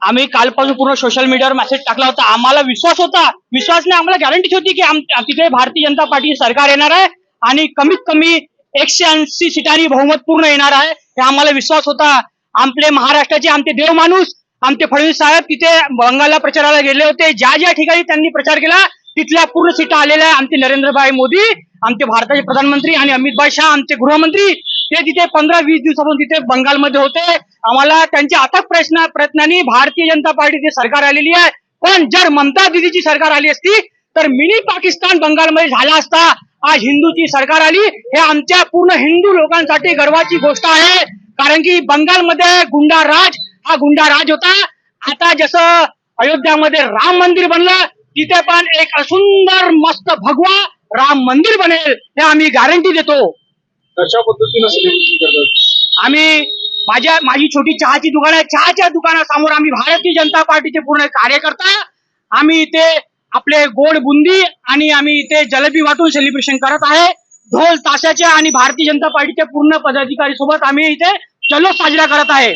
आम्ही कालपासून पूर्ण सोशल मीडियावर मेसेज टाकला होता. आम्हाला विश्वास नाही, आम्हाला गॅरंटी होती की तिथे भारतीय जनता पार्टी सरकार येणार आहे आणि कमीत कमी 180 सीटांनी बहुमत पूर्ण येणार आहे, हे आम्हाला विश्वास होता. आपले महाराष्ट्राचे आमचे देव माणूस आमचे फडणवीस साहेब तिथे बंगालला प्रचाराला गेले होते. ज्या ज्या ठिकाणी त्यांनी प्रचार केला तिथल्या पूर्ण सीटा आलेल्या आहे. आमचे नरेंद्रभाई मोदी, आमचे भारताचे प्रधानमंत्री आणि अमित भाई शाह आमचे गृहमंत्री ते तिथे 15-20 दिवसापासून तिथे बंगालमध्ये होते. आम्हाला त्यांच्या अथक प्रयत्नांनी भारतीय जनता पार्टीची सरकार आलेली आहे. पण जर ममता दीदीची सरकार आली असती तर मिनी पाकिस्तान बंगालमध्ये झाला असता. आज हिंदूची सरकार आली, हे आमच्या पूर्ण हिंदू लोकांसाठी गर्वाची गोष्ट आहे. कारण की बंगालमध्ये गुंडा राज होता. आता जसं अयोध्यामध्ये राम मंदिर बनलं, तिथे पण एक सुंदर मस्त भगवा राम मंदिर बनेल, हे आम्ही गॅरंटी देतो. कशा पद्धतीने सेलिब्रेशन करतात? माझी छोटी चहाची दुकान आहे. चहाच्या दुकानासमोर आम्ही भारतीय जनता पार्टीचे पूर्ण कार्यकर्ता आम्ही इथे आपले गोड बुंदी आणि आम्ही इथे जलेबी वाटून सेलिब्रेशन करत आहे. ढोल ताशाच्या आणि भारतीय जनता पार्टीच्या पूर्ण पदाधिकारी सोबत आम्ही इथे जल्लोष साजरा करत आहे.